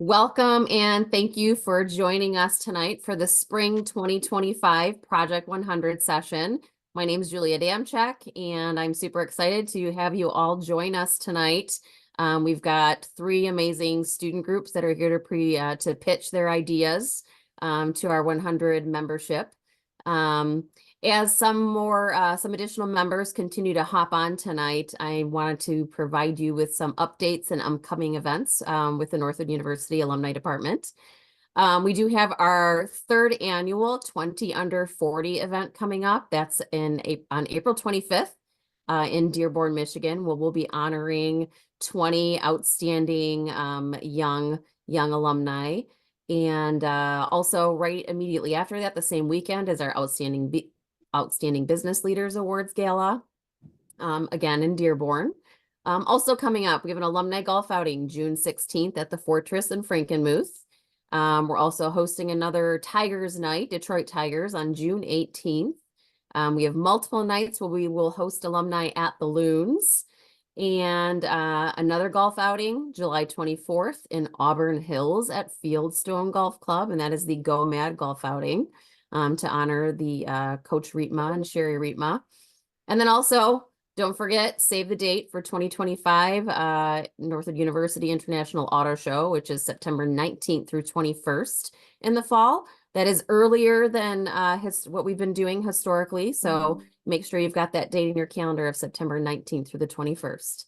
Welcome and thank you for joining us tonight for the Spring 2025 Project 100 session. My name is Julia Damchek, and I'm super excited to have you all join us tonight. We've got three amazing student groups that are here to pitch their ideas to our 100 membership. As some additional members continue to hop on tonight, I wanted to provide you with some updates and upcoming events with the Northwood University Alumni Department. We do have our third annual 20 Under 40 event coming up. That's on April 25th in Dearborn, Michigan, where we'll be honoring 20 outstanding young alumni. And also right immediately after that, the same weekend, is our Outstanding Business Leaders Awards Gala, again in Dearborn. Also coming up, we have an alumni golf outing June 16th at the Fortress in Frankenmuth. We're also hosting another Tigers Night, Detroit Tigers, on June 18th. We have multiple nights where we will host alumni at the Loons. And another golf outing, July 24th in Auburn Hills at Fieldstone Golf Club, and that is the Go Mad golf outing to honor the Coach Rietma and Sherry Rietma. And then also, don't forget, save the date for 2025 Northwood University International Auto Show, which is September 19th through 21st in the fall. That is earlier than what we've been doing historically. So make sure you've got that date in your calendar of September 19th through the 21st.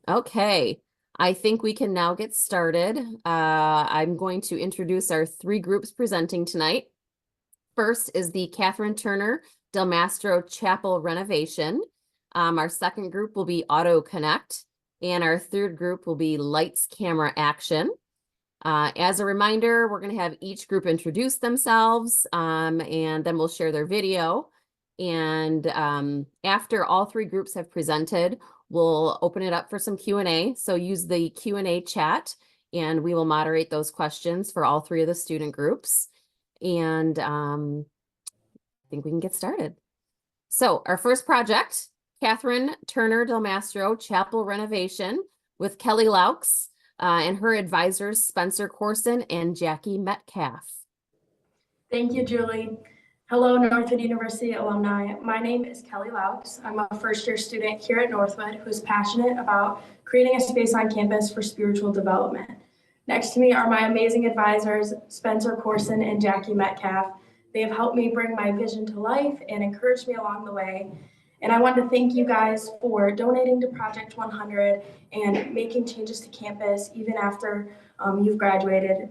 Okay, I think we can now get started. I'm going to introduce our three groups presenting tonight. First is the Catherine Turner Del Mastro Chapel renovation. Our second group will be Auto Connect, and our third group will be Lights, Camera, Action. As a reminder, we're going to have each group introduce themselves, and then we'll share their video. And after all three groups have presented, we'll open it up for some Q&A. So use the Q&A chat, and we will moderate those questions for all three of the student groups. And I think we can get started. So our first project, Catherine Turner Del Mastro Chapel renovation with Kelly Laux and her advisors, Spencer Corson and Jackie Metcalf. Thank you, Julie. Hello, Northwood University alumni. My name is Kelly Laux. I'm a first-year student here at Northwood who's passionate about creating a space on campus for spiritual development. Next to me are my amazing advisors, Spencer Corson and Jackie Metcalf. They have helped me bring my vision to life and encouraged me along the way. And I want to thank you guys for donating to Project 100 and making changes to campus even after you've graduated.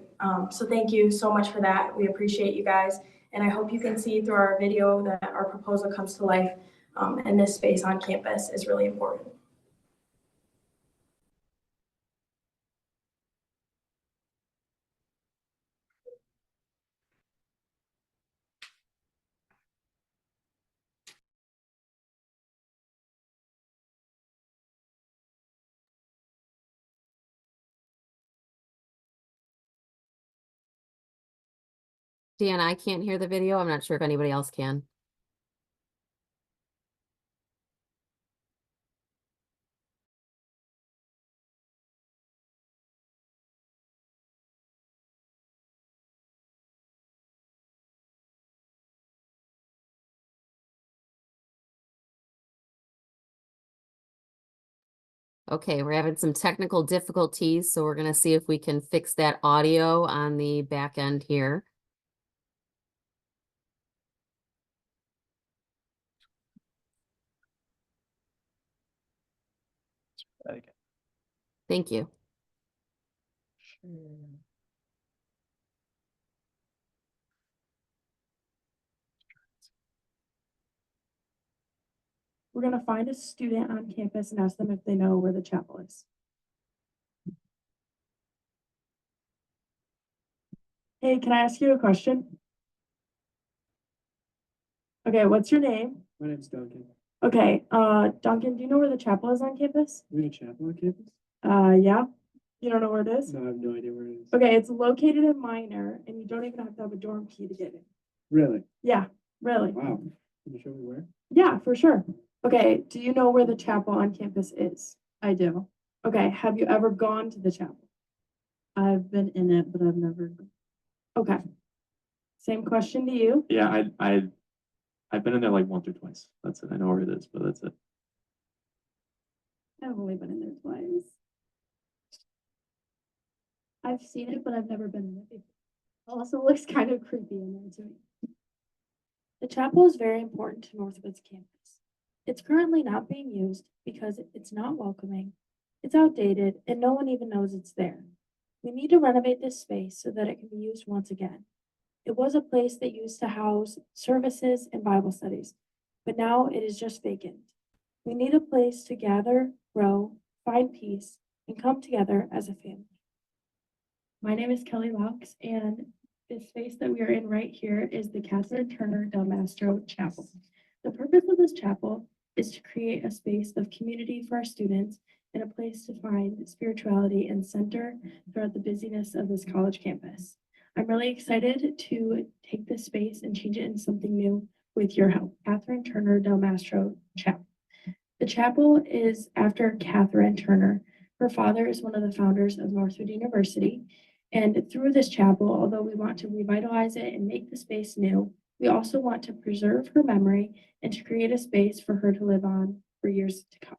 So thank you so much for that. We appreciate you guys. And I hope you can see through our video that our proposal comes to life, and this space on campus is really important. Dan, I can't hear the video. I'm not sure if anybody else can. Okay, we're having some technical difficulties, so we're going to see if we can fix that audio on the back end here. Thank you. We're going to find a student on campus and ask them if they know where the chapel is. Hey, can I ask you a question? Okay, what's your name? My name's Duncan. Okay, Duncan, do you know where the chapel is on campus? We have a chapel on campus? Yeah. You don't know where it is? No, I have no idea where it is. Okay, it's located in Minor, and you don't even have to have a dorm key to get in. Really? Yeah, really. Wow. Can you show me where? Yeah, for sure. Okay, do you know where the chapel on campus is? I do. Okay, have you ever gone to the chapel? I've been in it, but I've never. Okay. Same question to you. Yeah, I've been in there like once or twice. That's it. I know where it is, but that's it. I've only been in there twice. I've seen it, but I've never been in it before. Also looks kind of creepy in there to me. The chapel is very important to Northwood's campus. It's currently not being used because it's not welcoming, it's outdated, and no one even knows it's there. We need to renovate this space so that it can be used once again. It was a place that used to house services and Bible studies, but now it is just vacant. We need a place to gather, grow, find peace, and come together as a family. My name is Kelly Laux, and the space that we are in right here is the Catherine Turner Del Mastro Chapel. The purpose of this chapel is to create a space of community for our students and a place to find spirituality and center throughout the busyness of this college campus. I'm really excited to take this space and change it into something new with your help. Catherine Turner Del Mastro Chapel. The chapel is after Catherine Turner. Her father is one of the founders of Northwood University. And through this chapel, although we want to revitalize it and make the space new, we also want to preserve her memory and to create a space for her to live on for years to come.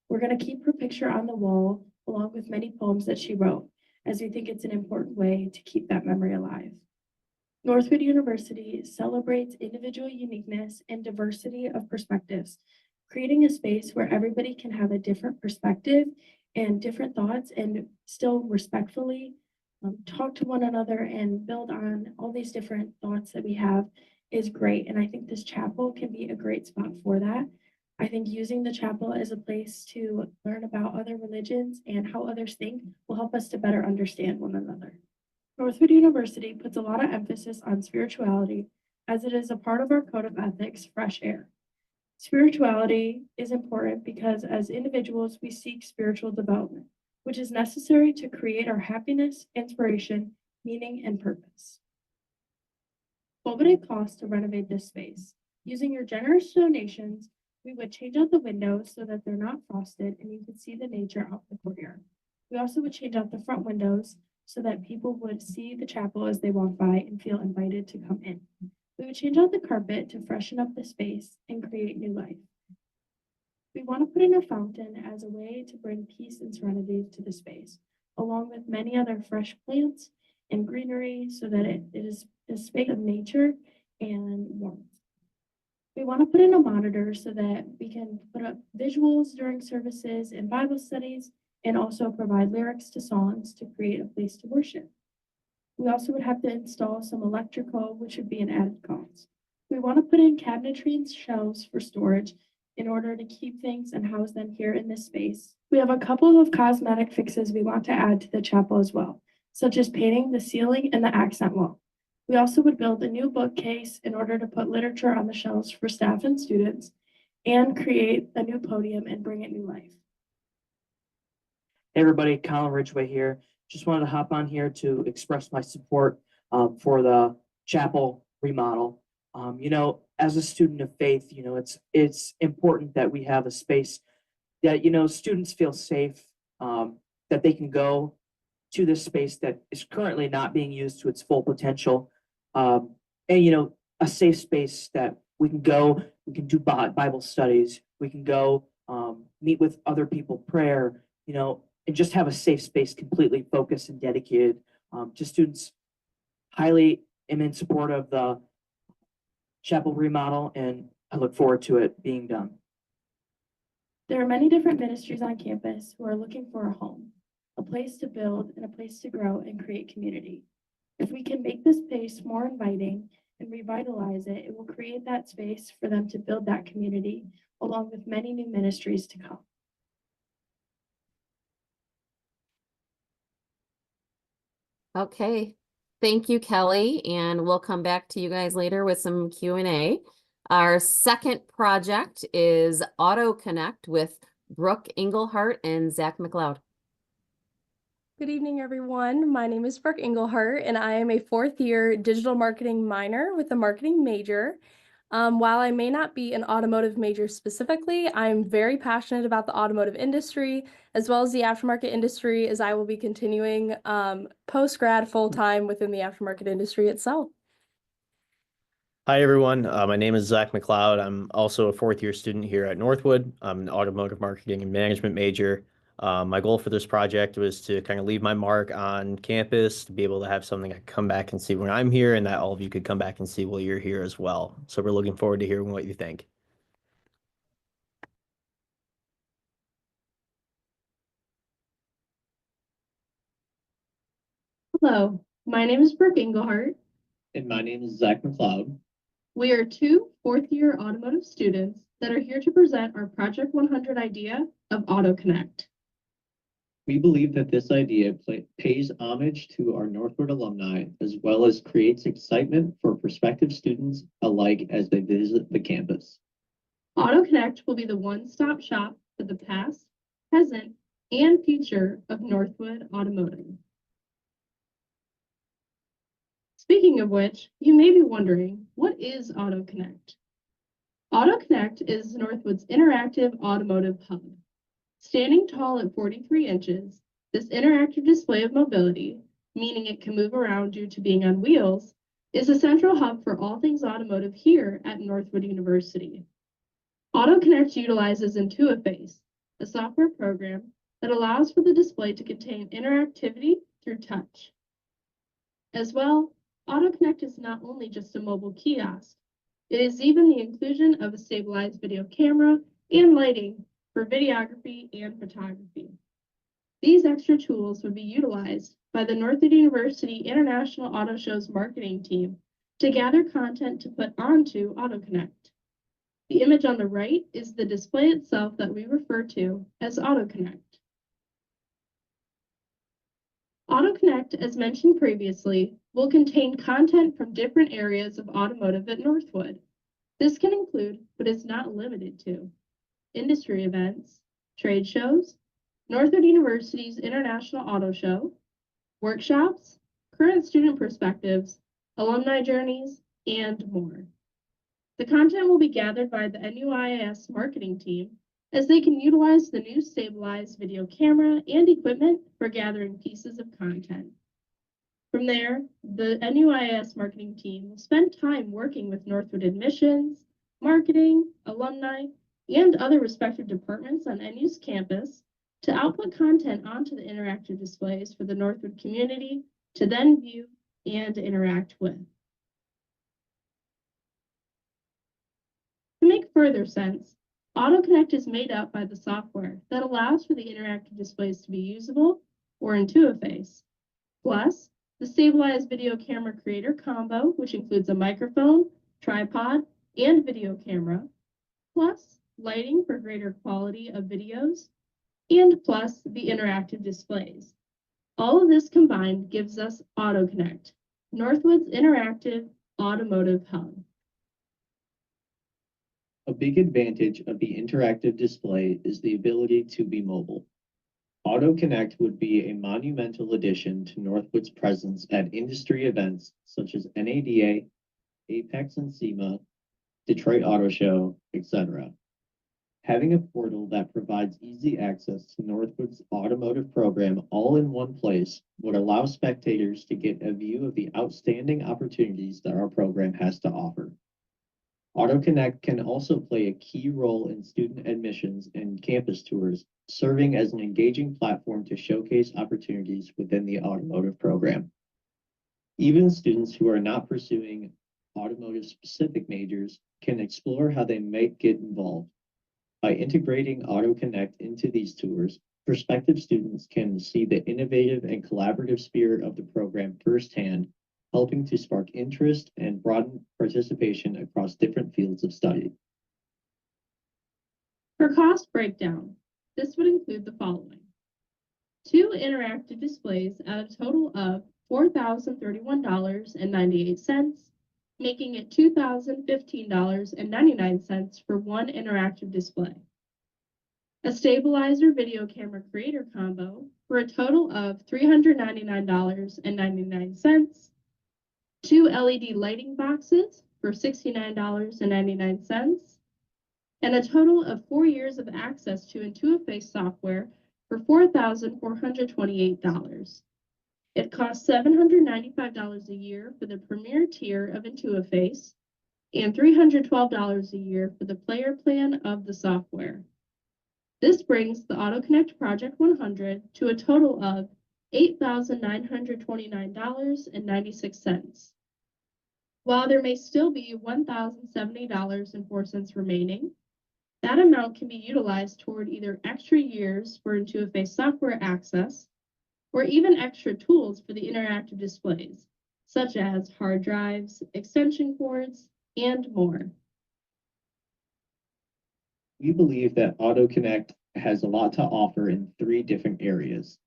We're going to keep her picture on the wall along with many poems that she wrote, as we think it's an important way to keep that memory alive. Northwood University celebrates individual uniqueness and diversity of perspectives, creating a space where everybody can have a different perspective and different thoughts and still respectfully talk to one another and build on all these different thoughts that we have is great. And I think this chapel can be a great spot for that. I think using the chapel as a place to learn about other religions and how others think will help us to better understand one another. Northwood University puts a lot of emphasis on spirituality as it is a part of our code of ethics, Fresh Air. Spirituality is important because as individuals, we seek spiritual development, which is necessary to create our happiness, inspiration, meaning, and purpose. What would it cost to renovate this space? Using your generous donations, we would change out the windows so that they're not frosted and you could see the nature out the courtyard. We also would change out the front windows so that people would see the chapel as they walk by and feel invited to come in. We would change out the carpet to freshen up the space and create new life. We want to put in a fountain as a way to bring peace and serenity to the space, along with many other fresh plants and greenery so that it is a space of nature and warmth. We want to put in a monitor so that we can put up visuals during services and Bible studies and also provide lyrics to songs to create a place to worship. We also would have to install some electrical, which would be an added cost. We want to put in cabinetry and shelves for storage in order to keep things and house them here in this space. We have a couple of cosmetic fixes we want to add to the chapel as well, such as painting the ceiling and the accent wall. We also would build a new bookcase in order to put literature on the shelves for staff and students and create a new podium and bring it new life. Hey everybody, Colin Ridgway here. Just wanted to hop on here to express my support for the chapel remodel. As a student of faith, it's important that we have a space that, students feel safe, that they can go to this space that is currently not being used to its full potential. And, a safe space that we can go, we can do Bible studies, we can go meet with other people, prayer, and just have a safe space completely focused and dedicated to students. Highly am in support of the chapel remodel, and I look forward to it being done. There are many different ministries on campus who are looking for a home, a place to build and a place to grow and create community. If we can make this space more inviting and revitalize it, it will create that space for them to build that community along with many new ministries to come. Okay, thank you, Kelly, and we'll come back to you guys later with some Q&A. Our second project is Auto Connect with Brooke Englehart and Zach McLeod. Good evening, everyone. My name is Brooke Englehart, and I am a fourth-year digital marketing minor with a marketing major. While I may not be an automotive major specifically, I'm very passionate about the automotive industry as well as the aftermarket industry, as I will be continuing post-grad full-time within the aftermarket industry itself. Hi, everyone. My name is Zach McLeod. I'm also a fourth-year student here at Northwood. I'm an automotive marketing and management major. My goal for this project was to kind of leave my mark on campus, to be able to have something I could come back and see when I'm here, and that all of you could come back and see while you're here as well. So we're looking forward to hearing what you think. Hello, my name is Brooke Engelhart. And my name is Zach McLeod. We are two fourth-year automotive students that are here to present our Project 100 idea of AutoConnect. We believe that this idea pays homage to our Northwood alumni, as well as creates excitement for prospective students alike as they visit the campus. AutoConnect will be the one-stop shop for the past, present, and future of Northwood Automotive. Speaking of which, you may be wondering, what is AutoConnect? AutoConnect is Northwood's interactive automotive hub. Standing tall at 43 inches, this interactive display of mobility, meaning it can move around due to being on wheels, is a central hub for all things automotive here at Northwood University. AutoConnect utilizes Intuiface, a software program that allows for the display to contain interactivity through touch. As well, AutoConnect is not only just a mobile kiosk, it is even the inclusion of a stabilized video camera and lighting for videography and photography. These extra tools would be utilized by the Northwood University International Auto Show's marketing team to gather content to put onto AutoConnect. The image on the right is the display itself that we refer to as AutoConnect. AutoConnect, as mentioned previously, will contain content from different areas of automotive at Northwood. This can include, but is not limited to, industry events, trade shows, Northwood University's International Auto Show, workshops, current student perspectives, alumni journeys, and more. The content will be gathered by the NUIAS marketing team as they can utilize the new stabilized video camera and equipment for gathering pieces of content. From there, the NUIAS marketing team will spend time working with Northwood admissions, marketing, alumni, and other respective departments on NU's campus to output content onto the interactive displays for the Northwood community to then view and interact with. To make further sense, AutoConnect is made up by the software that allows for the interactive displays to be usable or Intuiface, plus the stabilized video camera creator combo, which includes a microphone, tripod, and video camera, plus lighting for greater quality of videos, and plus the interactive displays. All of this combined gives us AutoConnect, Northwood's interactive automotive hub. A big advantage of the interactive display is the ability to be mobile. AutoConnect would be a monumental addition to Northwood's presence at industry events such as NADA, Apex and SEMA, Detroit Auto Show, etc. Having a portal that provides easy access to Northwood's automotive program all in one place would allow spectators to get a view of the outstanding opportunities that our program has to offer. AutoConnect can also play a key role in student admissions and campus tours, serving as an engaging platform to showcase opportunities within the automotive program. Even students who are not pursuing automotive-specific majors can explore how they might get involved. By integrating AutoConnect into these tours, prospective students can see the innovative and collaborative spirit of the program firsthand, helping to spark interest and broaden participation across different fields of study. For cost breakdown, this would include the following. 2 interactive displays at a total of $4,031.98, making it $2,015.99 for one interactive display. A stabilizer video camera creator combo for a total of $399.99. 2 LED lighting boxes for $69.99, and a total of 4 years of access to IntuiFace software for $4,428. It costs $795 a year for the premier tier of IntuiFace and $312 a year for the player plan of the software. This brings the AutoConnect Project 100 to a total of $8,929.96. While there may still be $1,070.04 remaining, that amount can be utilized toward either extra years for IntuiFace software access or even extra tools for the interactive displays, such as hard drives, extension cords, and more. We believe that AutoConnect has a lot to offer in 3 different areas.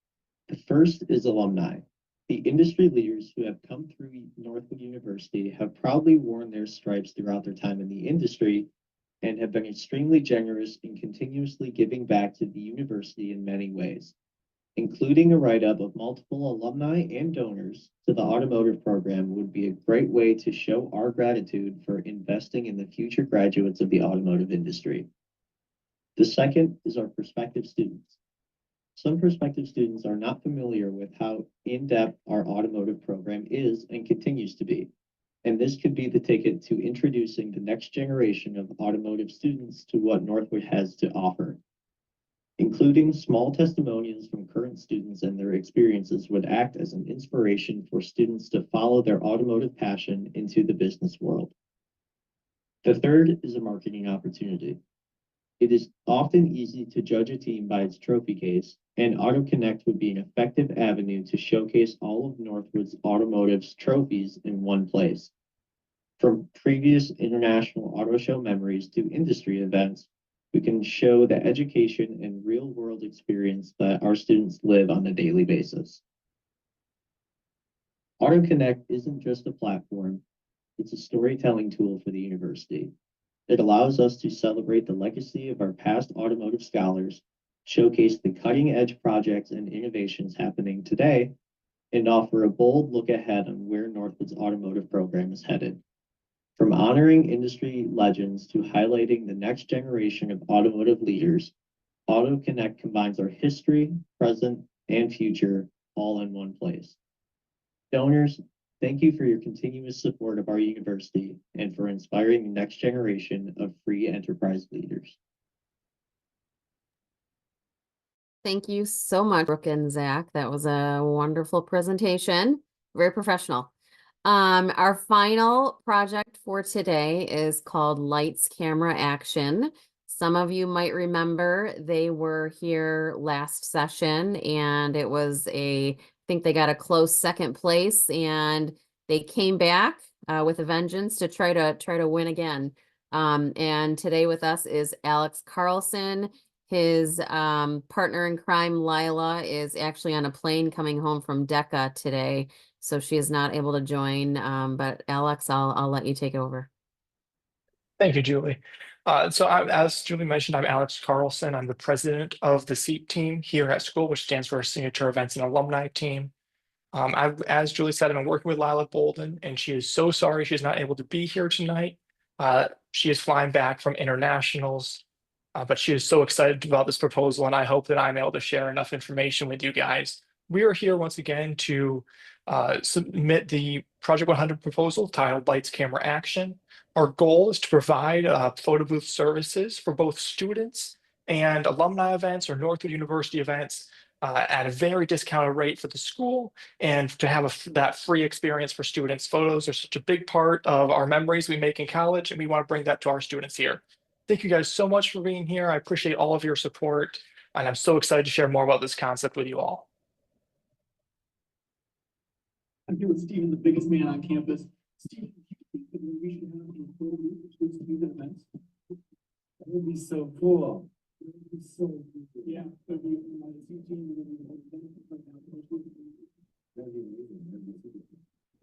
The first is alumni. The industry leaders who have come through Northwood University have proudly worn their stripes throughout their time in the industry and have been extremely generous in continuously giving back to the university in many ways. Including a write-up of multiple alumni and donors to the automotive program would be a great way to show our gratitude for investing in the future graduates of the automotive industry. The second is our prospective students. Some prospective students are not familiar with how in-depth our automotive program is and continues to be, and this could be the ticket to introducing the next generation of automotive students to what Northwood has to offer. Including small testimonials from current students and their experiences would act as an inspiration for students to follow their automotive passion into the business world. The third is a marketing opportunity. It is often easy to judge a team by its trophy case, and AutoConnect would be an effective avenue to showcase all of Northwood's automotive's trophies in one place. From previous international auto show memories to industry events, we can show the education and real-world experience that our students live on a daily basis. AutoConnect isn't just a platform, it's a storytelling tool for the university. It allows us to celebrate the legacy of our past automotive scholars, showcase the cutting-edge projects and innovations happening today, and offer a bold look ahead on where Northwood's automotive program is headed. From honoring industry legends to highlighting the next generation of automotive leaders, AutoConnect combines our history, present, and future all in one place. Donors, thank you for your continuous support of our university and for inspiring the next generation of free enterprise leaders. Thank you so much, Brooke and Zach. That was a wonderful presentation. Very professional. Our final project for today is called Lights, Camera, Action. Some of you might remember they were here last session and it was I think they got a close second place and they came back with a vengeance to try to win again. And today with us is Alex Carlson. His partner in crime, Lila, is actually on a plane coming home from DECA today, so she is not able to join. But Alex, I'll let you take over. Thank you, Julie. As Julie mentioned, I'm Alex Carlson. I'm the president of the SEAT team here at school, which stands for Signature Events and Alumni Team. As Julie said, I've been working with Lila Bolden, and she is so sorry she's not able to be here tonight. She is flying back from internationals, but she is so excited about this proposal, and I hope that I'm able to share enough information with you guys. We are here once again to submit the Project 100 proposal titled Lights, Camera, Action. Our goal is to provide photo booth services for both students and alumni events or Northwood University events at a very discounted rate for the school, and to have that free experience for students. Photos are such a big part of our memories we make in college, and we want to bring that to our students here. Thank you guys so much for being here. I appreciate all of your support, and I'm so excited to share more about this concept with you all. I'm here with Steven, the biggest man on campus. Steven, we should have a photo booth for student events. That would be so cool. That would be so cool. Yeah. That'd be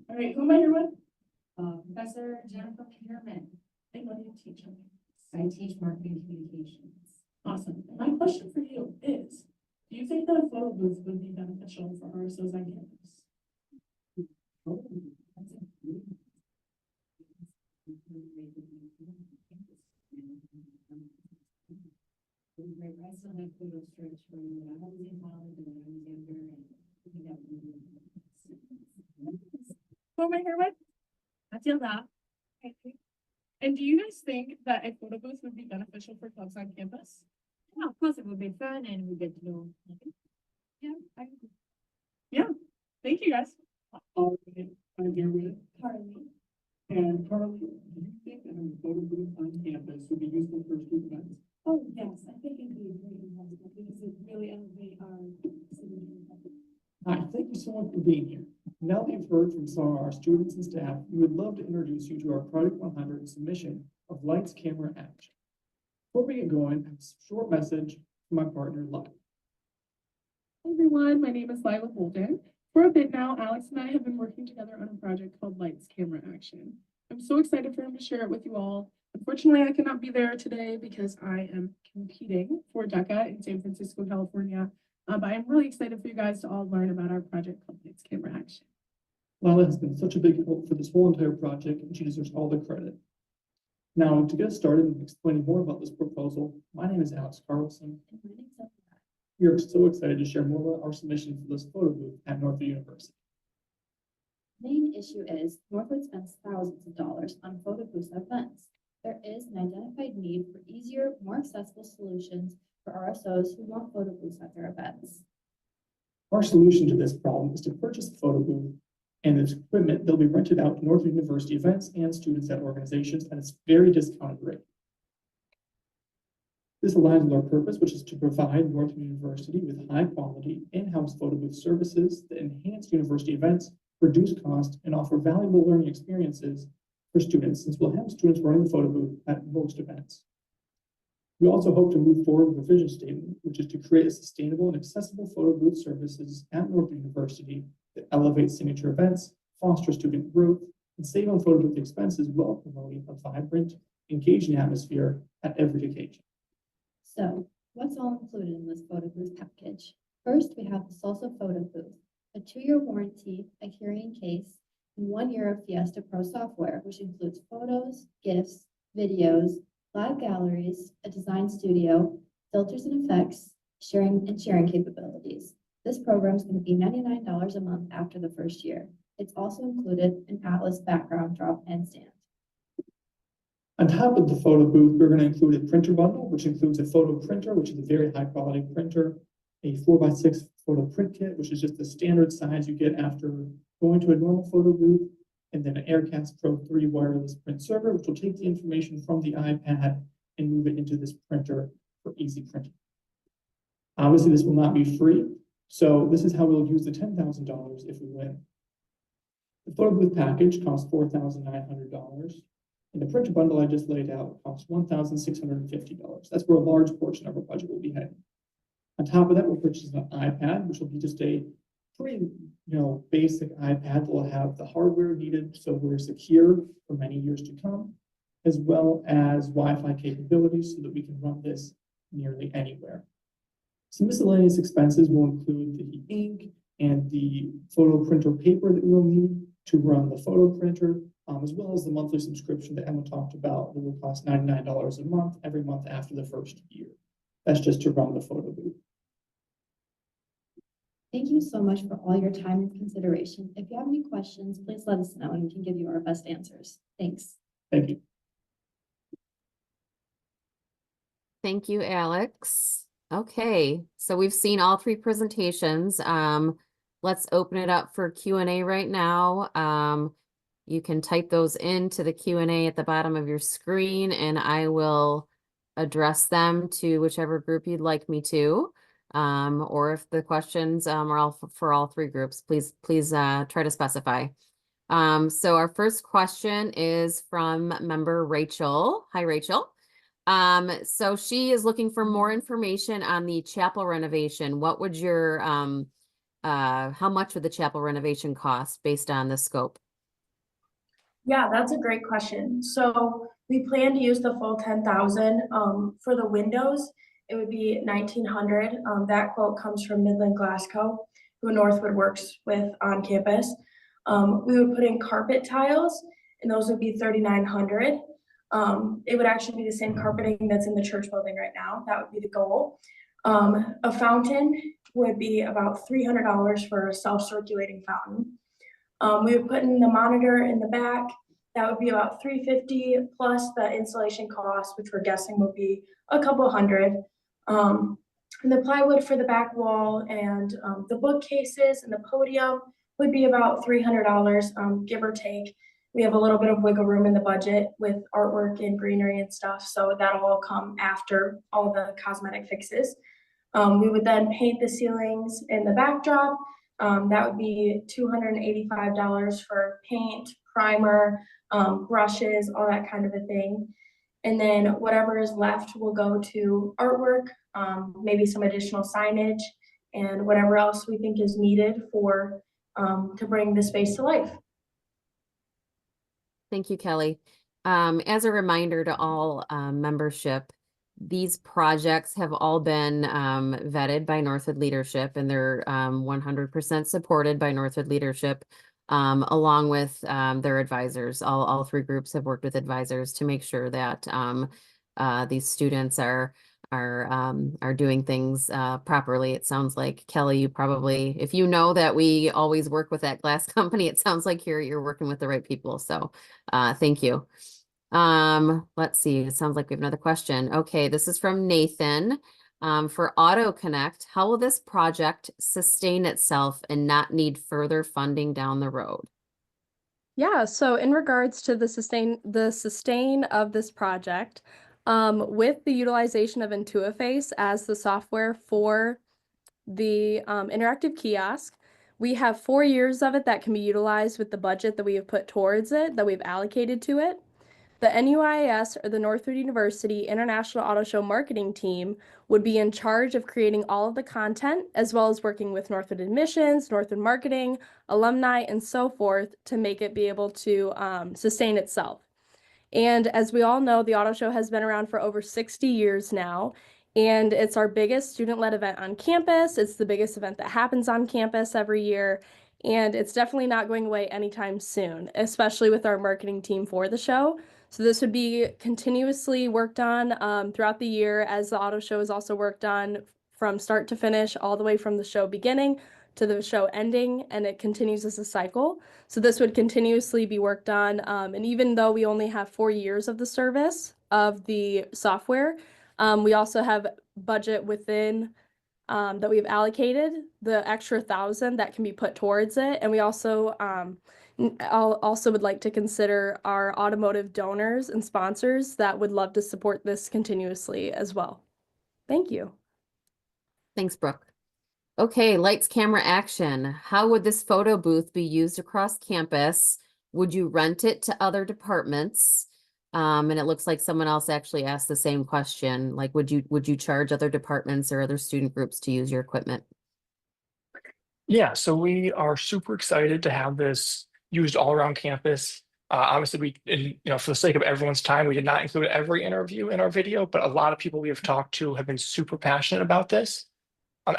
all right, who am I here with? Professor Jennifer Peterman. And what do you teach them? I teach marketing communications. Awesome. My question for you is, do you think that a photo booth would be beneficial for RSOs on campus? I still have photo stretch from when I was in college and when I was younger, and I think that would be. Who am I here with? Matilda. Okay. And do you guys think that a photo booth would be beneficial for clubs on campus? Yeah, of course, it would be fun and we get to know. Yeah, I agree. Yeah, thank you guys. I'm here with, Carly. and Carly, do you think that having a photo booth on campus would be useful for student events? Oh, yes, I think it'd be a great investment because it really elevate our city. Hi, thank you so much for being here. Now that you've heard from some of our students and staff, we would love to introduce you to our Project 100 submission of Lights, Camera, Action. Before we get going, I have a short message from my partner, Lila. Hey everyone, my name is Lila Holden. For a bit now, Alex and I have been working together on a project called Lights, Camera, Action. I'm so excited for him to share it with you all. Unfortunately, I cannot be there today because I am competing for DECA in San Francisco, California. But I'm really excited for you guys to all learn about our project called Lights, Camera, Action. Lila has been such a big help for this whole entire project, and she deserves all the credit. Now, to get us started and explaining more about this proposal, my name is Alex Carlson. And my name's Zephyr. We are so excited to share more about our submission for this photo booth at Northwood University. Main issue is Northwood spends thousands of dollars on photo booths at events. There is an identified need for easier, more accessible solutions for RSOs who want photo booths at their events. Our solution to this problem is to purchase a photo booth and its equipment that'll be rented out to Northwood University events and students at organizations at a very discounted rate. This aligns with our purpose, which is to provide Northwood University with high-quality in-house photo booth services that enhance university events, reduce cost, and offer valuable learning experiences for students, since we'll have students running the photo booth at most events. We also hope to move forward with a vision statement, which is to create a sustainable and accessible photo booth services at Northwood University that elevates signature events, foster student growth, and save on photo booth expenses while promoting a vibrant, engaging atmosphere at every occasion. So, what's all included in this photo booth package? First, we have the Salsa Photo Booth, a 2-year warranty, a carrying case, and 1 year of Fiesta Pro software, which includes photos, GIFs, videos, live galleries, a design studio, filters and effects, sharing capabilities. This program is going to be $99 a month after the first year. It's also included an Atlas background drop and stand. On top of the photo booth, we're going to include a printer bundle, which includes a photo printer, which is a very high quality printer, a 4x6 photo print kit, which is just the standard size you get after going to a normal photo booth, and then an Aircast Pro 3 wireless print server, which will take the information from the iPad and move it into this printer for easy printing. Obviously, this will not be free, so this is how we'll use the $10,000 if we win. The photo booth package costs $4,900. And the printer bundle I just laid out costs $1,650. That's where a large portion of our budget will be heading. On top of that, we'll purchase an iPad, which will be just a pretty, basic iPad that will have the hardware needed so we're secure for many years to come, as well as Wi-Fi capabilities so that we can run this nearly anywhere. Some miscellaneous expenses will include the ink and the photo printer paper that we'll need to run the photo printer, as well as the monthly subscription that Emma talked about that will cost $99 a month every month after the first year. That's just to run the photo booth. Thank you so much for all your time and consideration. If you have any questions, please let us know and we can give you our best answers. Thanks. Thank you. Thank you, Alex. Okay, so we've seen all 3 presentations. Let's open it up for Q&A right now. You can type those into the Q&A at the bottom of your screen, and I will address them to whichever group you'd like me to. Or if the questions are all for all 3 groups, please try to specify. So our first question is from member Rachel. Hi, Rachel. So she is looking for more information on the chapel renovation. What would your how much would the chapel renovation cost based on the scope? Yeah, that's a great question. So we plan to use the full 10,000. For the windows, it would be 1,900. That quote comes from Midland Glasgow, who Northwood works with on campus. We would put in carpet tiles and those would be $3,900. It would actually be the same carpeting that's in the church building right now. That would be the goal. A fountain would be about $300 for a self-circulating fountain. We would put in the monitor in the back. That would be about $350 plus the installation cost, which we're guessing would be a couple hundred. And the plywood for the back wall and the bookcases and the podium would be about $300, give or take. We have a little bit of wiggle room in the budget with artwork and greenery and stuff, so that'll all come after all the cosmetic fixes. We would then paint the ceilings in the backdrop. That would be $285 for paint, primer, brushes, all that kind of a thing. And then whatever is left will go to artwork, maybe some additional signage, and whatever else we think is needed for to bring the space to life. Thank you, Kelly. As a reminder to all membership, these projects have all been vetted by Northwood leadership, and they're 100% supported by Northwood leadership, along with their advisors. All three groups have worked with advisors to make sure that these students are doing things properly. It sounds like, Kelly, you probably, if you know that we always work with that glass company, it sounds like you're working with the right people. So thank you. Let's see. It sounds like we have another question. Okay, this is from Nathan. For Auto Connect, how will this project sustain itself and not need further funding down the road? Yeah, so in regards to the sustain of this project, with the utilization of Intuiface as the software for the interactive kiosk, we have 4 years of it that can be utilized with the budget that we have put towards it, that we've allocated to it. The NUIS, or the Northwood University International Auto Show Marketing Team, would be in charge of creating all of the content, as well as working with Northwood Admissions, Northwood Marketing, alumni, and so forth to make it be able to sustain itself. And as we all know, the auto show has been around for over 60 years now, and it's our biggest student-led event on campus. It's the biggest event that happens on campus every year, and it's definitely not going away anytime soon, especially with our marketing team for the show. So this would be continuously worked on throughout the year, as the auto show is also worked on from start to finish, all the way from the show beginning to the show ending, and it continues as a cycle. So this would continuously be worked on. And even though we only have 4 years of the service of the software, we also have budget within that we've allocated, the extra 1,000 that can be put towards it. And we also would like to consider our automotive donors and sponsors that would love to support this continuously as well. Thank you. Thanks, Brooke. Okay, lights, camera, action. How would this photo booth be used across campus? Would you rent it to other departments? And it looks like someone else actually asked the same question. Like, would you charge other departments or other student groups to use your equipment? Yeah, so we are super excited to have this used all around campus. Obviously, for the sake of everyone's time, we did not include every interview in our video, but a lot of people we have talked to have been super passionate about this.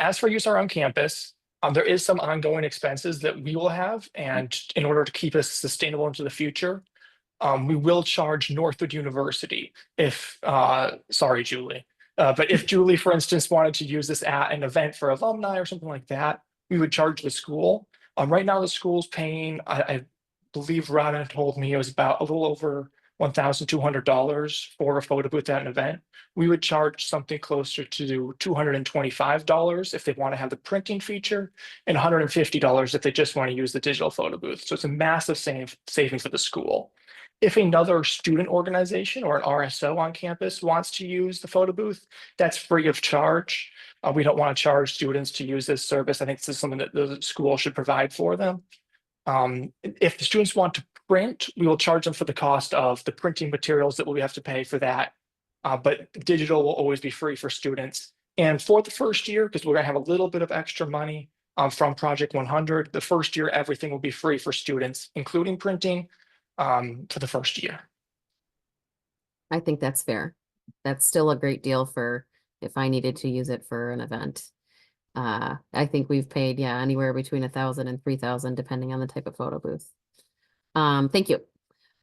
As for use around campus, there is some ongoing expenses that we will have, and in order to keep us sustainable into the future, we will charge Northwood University sorry, Julie. But if Julie, for instance, wanted to use this at an event for alumni or something like that, we would charge the school. Right now, the school's paying, I believe Rana told me it was about a little over $1,200 for a photo booth at an event. We would charge something closer to $225 if they want to have the printing feature, and $150 if they just want to use the digital photo booth. So it's a massive saving for the school. If another student organization or an RSO on campus wants to use the photo booth, that's free of charge. We don't want to charge students to use this service. I think this is something that the school should provide for them. If the students want to print, we will charge them for the cost of the printing materials that we have to pay for that. But digital will always be free for students. And for the first year, because we're going to have a little bit of extra money from Project 100, the first year, everything will be free for students, including printing for the first year. I think that's fair. That's still a great deal for if I needed to use it for an event. I think we've paid, anywhere between $1,000 and $3,000, depending on the type of photo booth. Thank you.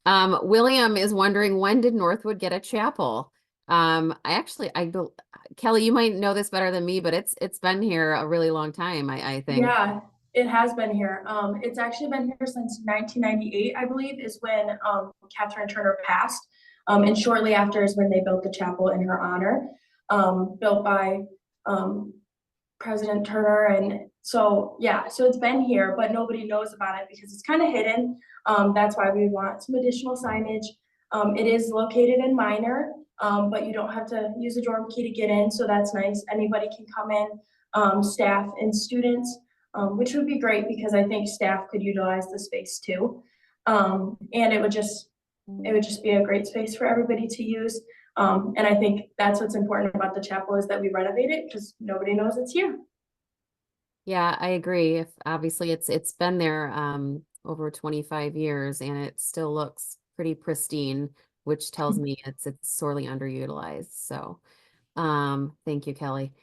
William is wondering, when did Northwood get a chapel? Kelly, you might know this better than me, but it's been here a really long time, I think. Yeah, it has been here. It's actually been here since 1998, I believe, is when Catherine Turner passed. And shortly after is when they built the chapel in her honor, built by President Turner. And so, yeah, so it's been here, but nobody knows about it because it's kind of hidden. That's why we want some additional signage. It is located in Minor, but you don't have to use a dorm key to get in, so that's nice. Anybody can come in, staff and students, which would be great because I think staff could utilize the space too. And it would just be a great space for everybody to use. And I think that's what's important about the chapel is that we renovate it because nobody knows it's here. Yeah, I agree. If obviously it's been there over 25 years and it still looks pretty pristine, which tells me it's sorely underutilized. So thank you, Kelly.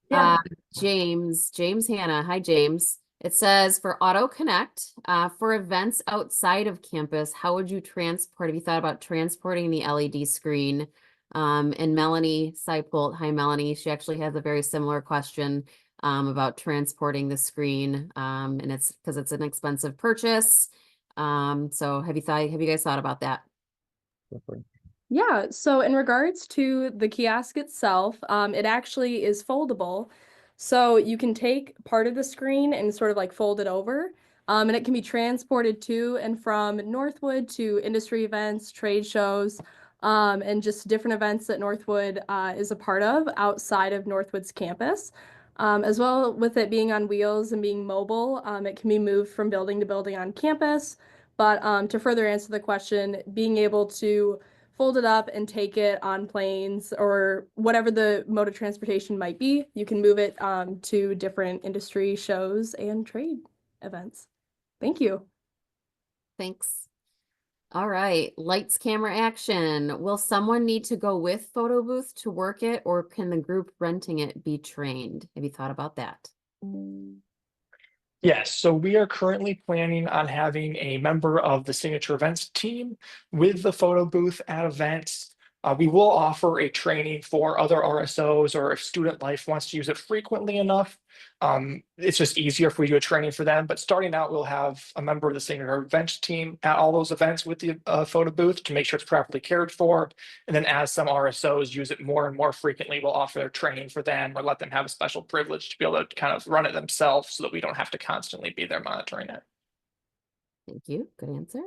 Yeah. James Hannah. Hi, James. It says for Auto Connect, for events outside of campus, how would you transport? Have you thought about transporting the LED screen? And Melanie Seipolt, hi Melanie, she actually has a very similar question about transporting the screen. And it's because it's an expensive purchase. So have you guys thought about that? Yeah, so in regards to the kiosk itself, it actually is foldable. So you can take part of the screen and sort of like fold it over. And it can be transported to and from Northwood to industry events, trade shows, and just different events that Northwood is a part of outside of Northwood's campus. As well with it being on wheels and being mobile, it can be moved from building to building on campus. But to further answer the question, being able to fold it up and take it on planes or whatever the mode of transportation might be. You can move it to different industry shows and trade events. Thank you. Thanks. All right, lights, camera, action. Will someone need to go with photo booth to work it, or can the group renting it be trained? Have you thought about that? Yes, so we are currently planning on having a member of the signature events team with the photo booth at events. We will offer a training for other RSOs, or if student life wants to use it frequently enough. It's just easier if we do a training for them. But starting out, we'll have a member of the signature events team at all those events with the photo booth to make sure it's properly cared for. And then as some RSOs use it more and more frequently, we'll offer their training for them or let them have a special privilege to be able to kind of run it themselves so that we don't have to constantly be there monitoring it. Thank you. Good answer.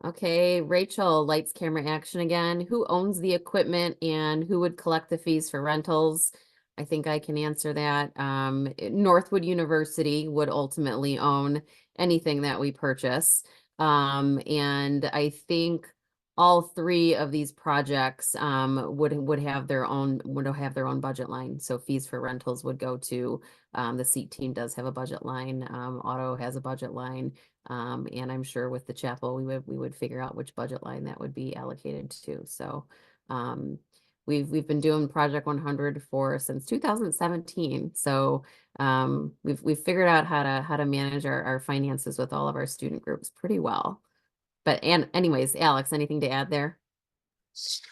Okay, Rachel, lights, camera, action again. Who owns the equipment and who would collect the fees for rentals? I think I can answer that. Northwood University would ultimately own anything that we purchase. And I think all three of these projects would have their own budget line. So fees for rentals would go to the seat team does have a budget line. Auto has a budget line. And I'm sure with the chapel, we would figure out which budget line that would be allocated to. So we've been doing Project 100 since 2017. So we've figured out how to manage our finances with all of our student groups pretty well. But anyways, Alex, anything to add there?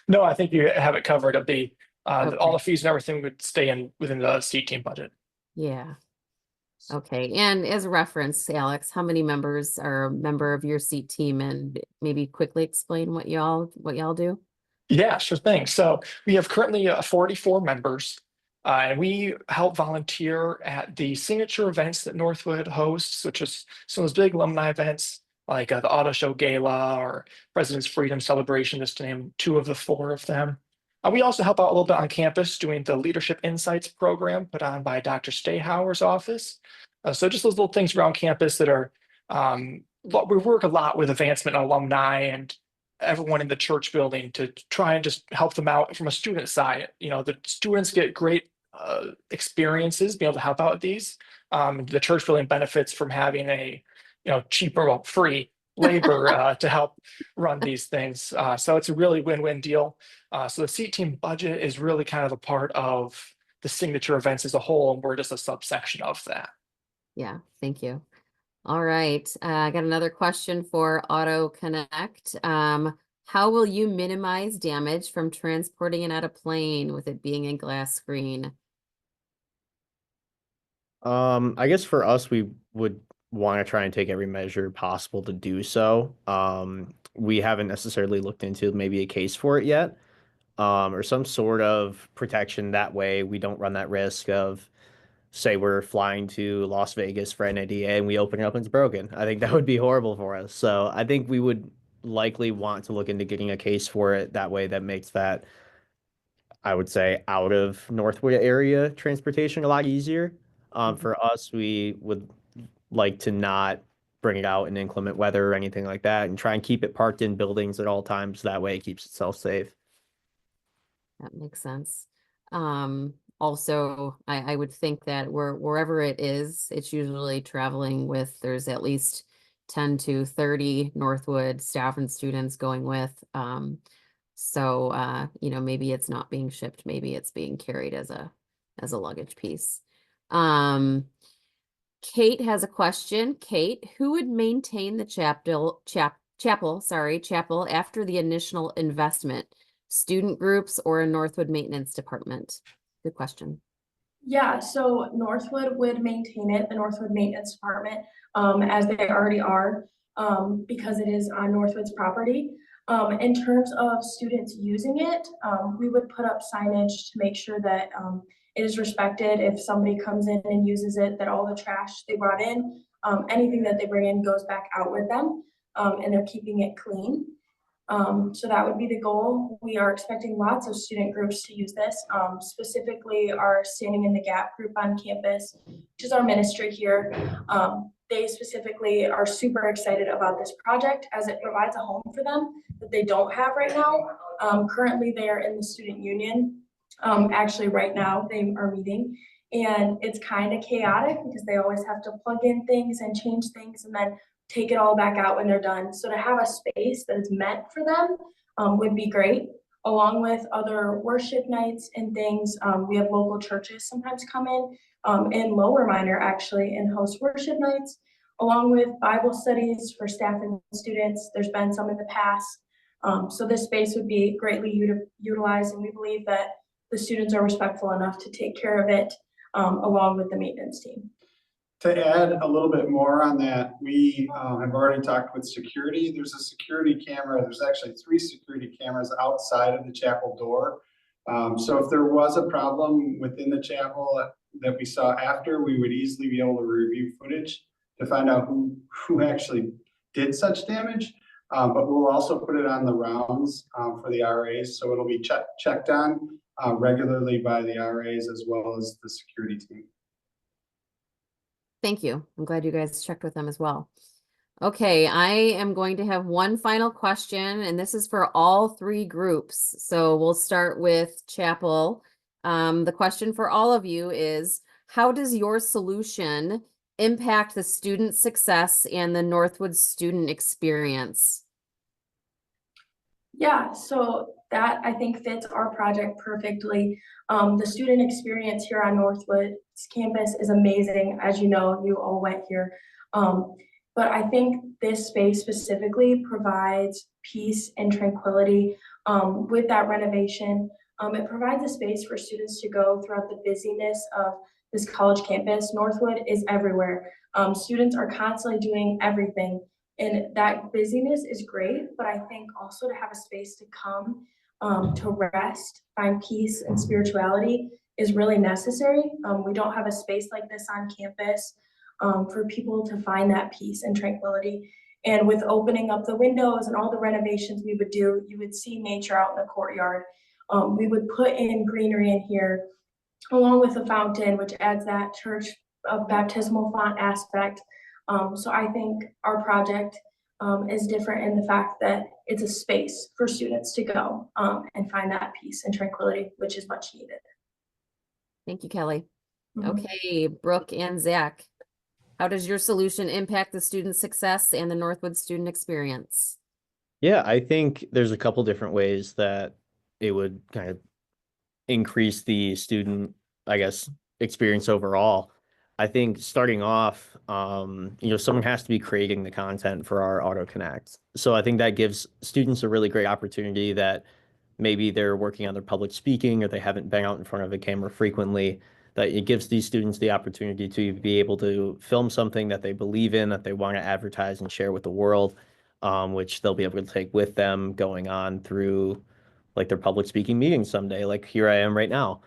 No, I think you have it covered. Of the Okay. all the fees and everything would stay within the seat team budget. Yeah. Okay. And as a reference, Alex, how many members are a member of your seat team, and maybe quickly explain what y'all do? Yeah, sure thing. So we have currently 44 members, and we help volunteer at the signature events that Northwood hosts, which is some of those big alumni events like the Auto Show Gala or President's Freedom Celebration, just to name two of the four of them. We also help out a little bit on campus doing the Leadership Insights program put on by Dr. Stayhauer's office. So just those little things around campus that are, we work a lot with advancement alumni and everyone in the church building to try and just help them out from a student side. You know, the students get great experiences being able to help out with these. The church building benefits from having a, cheaper, well, free labor to help run these things. So it's a really win-win deal. So the seat team budget is really kind of a part of the signature events as a whole, and we're just a subsection of that. Yeah, thank you. All right, I got another question for Auto Connect. How will you minimize damage from transporting it at a plane with it being a glass screen? I guess for us, we would want to try and take every measure possible to do so. We haven't necessarily looked into maybe a case for it yet, or some sort of protection. That way we don't run that risk of, say, we're flying to Las Vegas for NADA and we open it up and it's broken. I think that would be horrible for us. So I think we would likely want to look into getting a case for it. That way that makes that, I would say, out of Northwood area transportation a lot easier. For us, we would like to not bring it out in inclement weather or anything like that and try and keep it parked in buildings at all times. That way it keeps itself safe. That makes sense. Also, I would think that wherever it is, it's usually traveling with, there's at least 10 to 30 Northwood staff and students going with. Maybe it's not being shipped, maybe it's being carried as a luggage piece. Kate has a question. Kate, who would maintain the chapel after the initial investment? Student groups or a Northwood maintenance department? Good question. Yeah, so Northwood would maintain it, the Northwood Maintenance Department, as they already are, because it is on Northwood's property. In terms of students using it, we would put up signage to make sure that it is respected. If somebody comes in and uses it, that all the trash they brought in, anything that they bring in goes back out with them, and they're keeping it clean. So that would be the goal. We are expecting lots of student groups to use this, specifically our Standing in the Gap group on campus, which is our ministry here. They specifically are super excited about this project as it provides a home for them that they don't have right now. Currently, they are in the student union. Actually, right now, they are meeting. And it's kind of chaotic because they always have to plug in things and change things and then take it all back out when they're done. So to have a space that is meant for them would be great, along with other worship nights and things. We have local churches sometimes come in Lower Minor actually, and host worship nights, along with Bible studies for staff and students. There's been some in the past. So this space would be greatly utilized, and we believe that the students are respectful enough to take care of it along with the maintenance team. To add a little bit more on that, we have already talked with security. There's a security camera. There's actually 3 security cameras outside of the chapel door. So if there was a problem within the chapel that we saw after, we would easily be able to review footage to find out who actually did such damage. But we'll also put it on the rounds for the RAs. So it'll be checked on regularly by the RAs as well as the security team. Thank you. I'm glad you guys checked with them as well. Okay, I am going to have one final question, and this is for all 3 groups. So we'll start with Chapel. The question for all of you is, how does your solution impact the student success and the Northwood student experience? Yeah, so that I think fits our project perfectly. The student experience here on Northwood's campus is amazing. As you know, you all went here. But I think this space specifically provides peace and tranquility with that renovation. It provides a space for students to go throughout the busyness of this college campus. Northwood is everywhere. Students are constantly doing everything. And that busyness is great, but I think also to have a space to come to rest, find peace and spirituality is really necessary. We don't have a space like this on campus for people to find that peace and tranquility. And with opening up the windows and all the renovations we would do, you would see nature out in the courtyard. We would put in greenery in here along with a fountain, which adds that church baptismal font aspect. So I think our project is different in the fact that it's a space for students to go and find that peace and tranquility, which is much needed. Thank you, Kelly. Okay, Brooke and Zach, how does your solution impact the student success and the Northwood student experience? Yeah, I think there's a couple different ways that it would kind of increase the student, I guess, experience overall. I think starting off, someone has to be creating the content for our Auto Connect. So I think that gives students a really great opportunity that maybe they're working on their public speaking or they haven't been out in front of a camera frequently, that it gives these students the opportunity to be able to film something that they believe in, that they want to advertise and share with the world, which they'll be able to take with them going on through like their public speaking meetings someday, like here I am right now.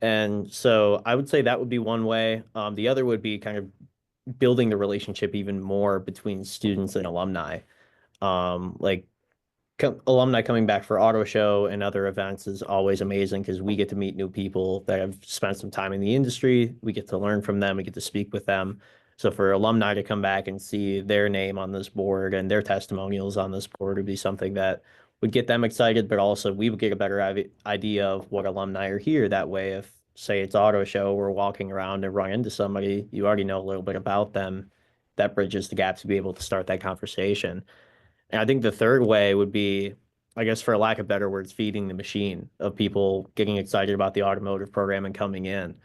And so I would say that would be one way. The other would be kind of building the relationship even more between students and alumni. Like alumni coming back for auto show and other events is always amazing because we get to meet new people that have spent some time in the industry. We get to learn from them. We get to speak with them. So for alumni to come back and see their name on this board and their testimonials on this board would be something that would get them excited, but also we would get a better idea of what alumni are here. That way, if say it's auto show, we're walking around and run into somebody, you already know a little bit about them. That bridges the gap to be able to start that conversation. And I think the third way would be, I guess, for lack of better words, feeding the machine of people getting excited about the automotive program and coming in.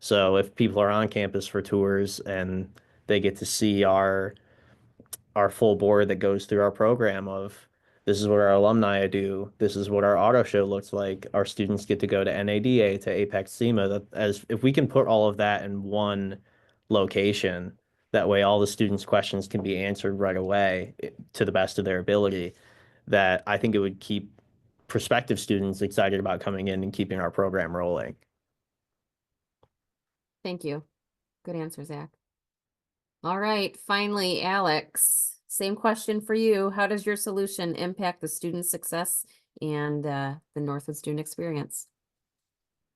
So if people are on campus for tours and they get to see our full board that goes through our program of this is what our alumni do, this is what our auto show looks like. Our students get to go to NADA, to Apex SEMA. That as if we can put all of that in one location, that way all the students' questions can be answered right away to the best of their ability. That I think it would keep prospective students excited about coming in and keeping our program rolling. Thank you. Good answer, Zach. All right, finally, Alex, same question for you. How does your solution impact the student success and the Northwood student experience?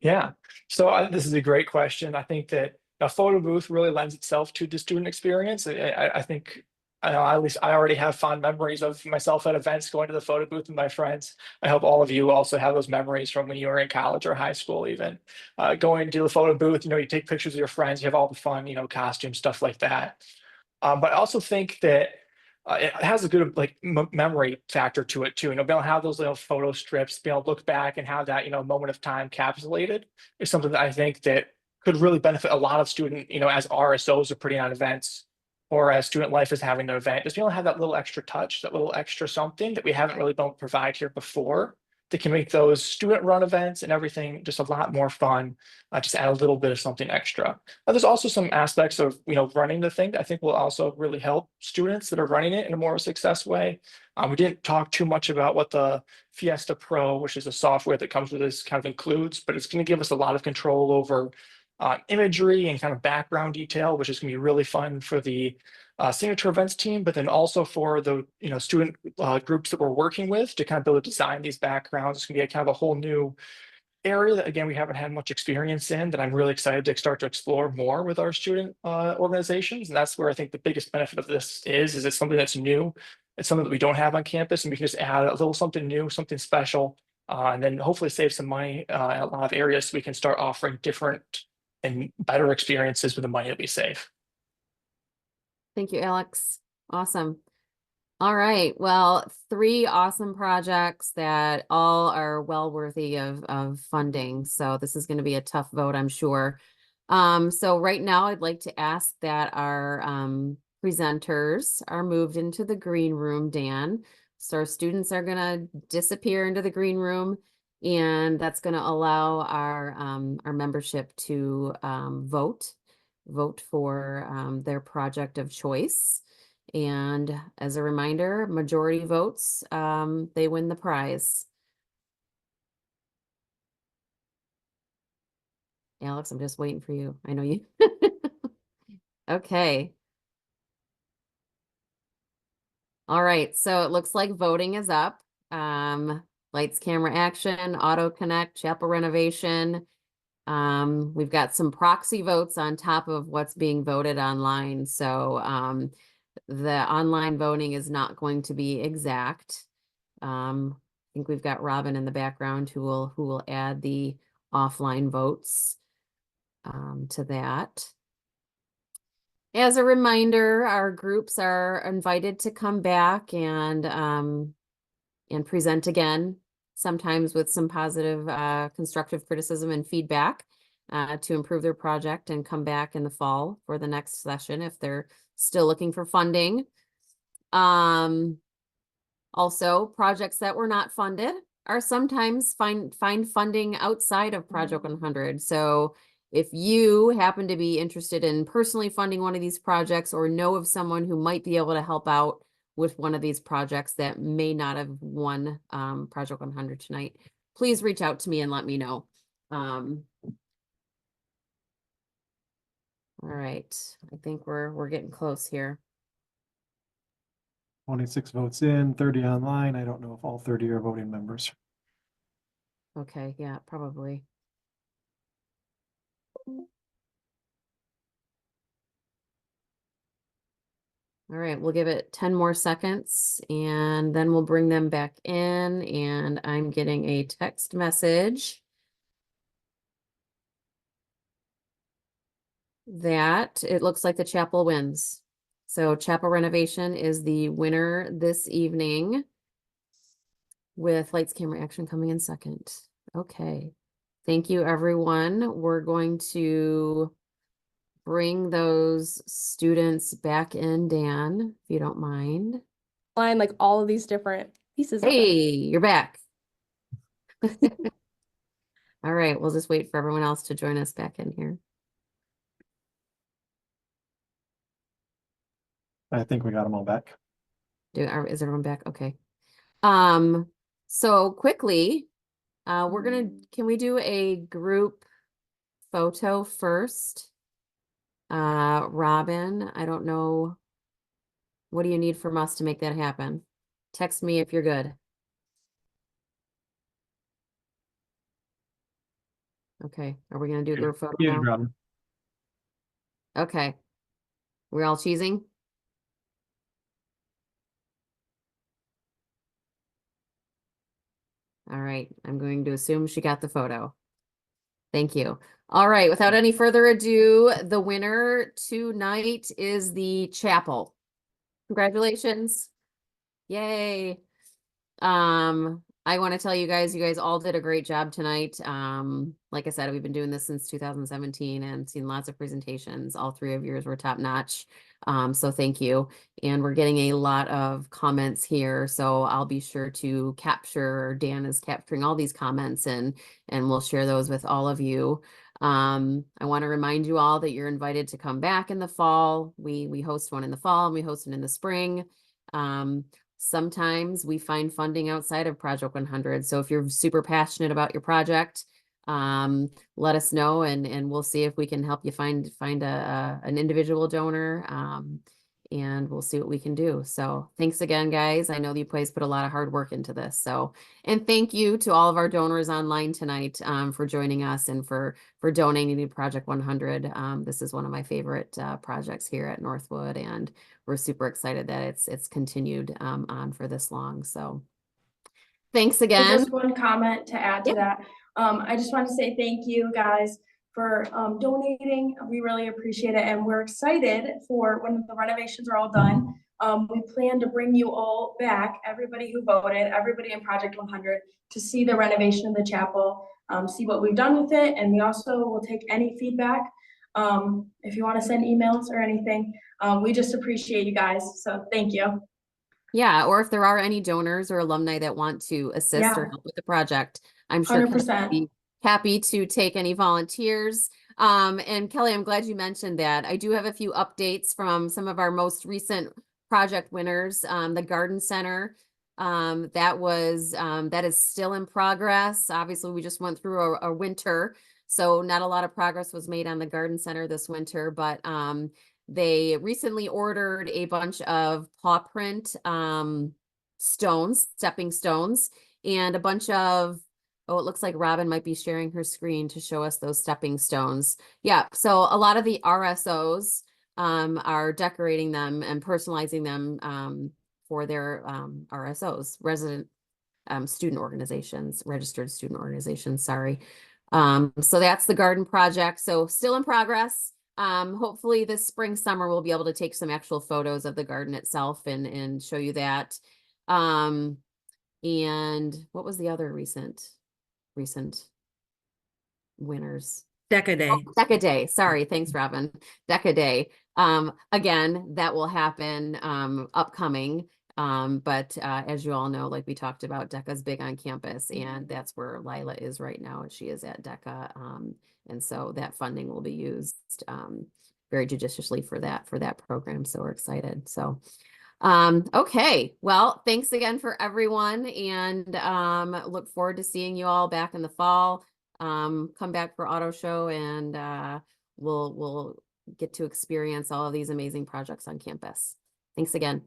Yeah, so this is a great question. I think that a photo booth really lends itself to the student experience. I think, I know, at least I already have fond memories of myself at events going to the photo booth with my friends. I hope all of you also have those memories from when you were in college or high school even. Going to the photo booth, you take pictures of your friends, you have all the fun, costumes, stuff like that. But I also think that it has a good like memory factor to it too. Being able to have those little photo strips, being able to look back and have that moment of time capsulated is something that I think that could really benefit a lot of student, as RSOs are putting on events, or as student life is having an event. Just being able to have that little extra touch, that little extra something that we haven't really been able to provide here before, that can make those student run events and everything just a lot more fun. Just add a little bit of something extra. There's also some aspects of running the thing that I think will also really help students that are running it in a more success way. We didn't talk too much about what the Fiesta Pro, which is a software that comes with this, kind of includes, but it's going to give us a lot of control over imagery and kind of background detail, which is going to be really fun for the signature events team, but then also for the student groups that we're working with to kind of be able to design these backgrounds. It's going to be a kind of a whole new area that, again, we haven't had much experience in, that I'm really excited to start to explore more with our student organizations. And that's where I think the biggest benefit of this is it's something that's new. It's something that we don't have on campus, and we can just add a little something new, something special, and then hopefully save some money in a lot of areas so we can start offering different and better experiences with the money that we save. Thank you, Alex. Awesome. All right. Well, 3 awesome projects that all are well worthy of funding. So this is going to be a tough vote, I'm sure. So right now I'd like to ask that our presenters are moved into the green room, Dan. So our students are going to disappear into the green room, and that's going to allow our membership to vote for their project of choice. And as a reminder, majority votes, they win the prize. Alex, I'm just waiting for you. I know you. Okay. All right, so it looks like voting is up. Lights, camera, action, auto connect, chapel renovation. We've got some proxy votes on top of what's being voted online. So the online voting is not going to be exact. I think we've got Robin in the background who will add the offline votes to that. As a reminder, our groups are invited to come back and present again, sometimes with some positive constructive criticism and feedback. to improve their project and come back in the fall for the next session if they're still looking for funding. Also, projects that were not funded are sometimes find funding outside of Project 100. So if you happen to be interested in personally funding one of these projects or know of someone who might be able to help out with one of these projects that may not have won Project 100 tonight, please reach out to me and let me know. All right, I think we're getting close here. 26 votes in, 30 online. I don't know if all 30 are voting members. Okay, yeah, probably. All right, we'll give it 10 more seconds and then we'll bring them back in, and I'm getting a text message that it looks like the chapel wins. So chapel renovation is the winner this evening with lights, camera, action coming in second. Okay. Thank you, everyone. We're going to bring those students back in, Dan, if you don't mind. Line like all of these different pieces. Hey, you're back. All right, we'll just wait for everyone else to join us back in here. I think we got them all back. Is everyone back? Okay. So quickly, can we do a group photo first? Robin, I don't know. What do you need from us to make that happen? Text me if you're good. Okay, are we gonna do a group photo Yeah, now? Robin. Okay. We're all cheesing? All right, I'm going to assume she got the photo. Thank you. All right, without any further ado, the winner tonight is the chapel. Congratulations. Yay. I want to tell you guys all did a great job tonight. Like I said, we've been doing this since 2017 and seen lots of presentations. All three of yours were top notch. So thank you. And we're getting a lot of comments here. So I'll be sure to capture, Dan is capturing all these comments and we'll share those with all of you. I want to remind you all that you're invited to come back in the fall. We host one in the fall and we host it in the spring. Sometimes we find funding outside of Project 100. So if you're super passionate about your project, let us know and we'll see if we can help you find an individual donor. And we'll see what we can do. So thanks again, guys. I know you guys put a lot of hard work into this. So, and thank you to all of our donors online tonight for joining us and for donating to Project 100. This is one of my favorite projects here at Northwood, and we're super excited that it's continued on for this long. So thanks again. Just one comment to add to that. I just want to say thank you guys for donating. We really appreciate it, and we're excited for when the renovations are all done. We plan to bring you all back, everybody who voted, everybody in Project 100, to see the renovation of the chapel, see what we've done with it, and we also will take any feedback. If you want to send emails or anything, we just appreciate you guys. So thank you. Yeah, or if there are any donors or alumni that want to assist or help with the project, I'm sure Kelly would be happy to take any volunteers. And Kelly, I'm glad you mentioned that. I do have a few updates from some of our most recent project winners. The Garden Center, that is still in progress. Obviously, we just went through a winter, so not a lot of progress was made on the Garden Center this winter, but they recently ordered a bunch of paw print stepping stones, and a bunch of, oh, it looks like Robin might be sharing her screen to show us those stepping stones. Yeah, so a lot of the RSOs are decorating them and personalizing them for their RSOs, student organizations, registered student organizations, sorry. So that's the garden project. So still in progress. Hopefully this spring, summer, we'll be able to take some actual photos of the garden itself and show you that. And what was the other recent winners? Decaday. Decaday, sorry, thanks, Robin. Decaday. Again, that will happen upcoming. But as you all know, like we talked about, DECA's big on campus, and that's where Lila is right now, and she is at DECA. And so that funding will be used very judiciously for that program. So we're excited. So okay, well, thanks again for everyone, and look forward to seeing you all back in the fall. Come back for auto show, and we'll get to experience all of these amazing projects on campus. Thanks again.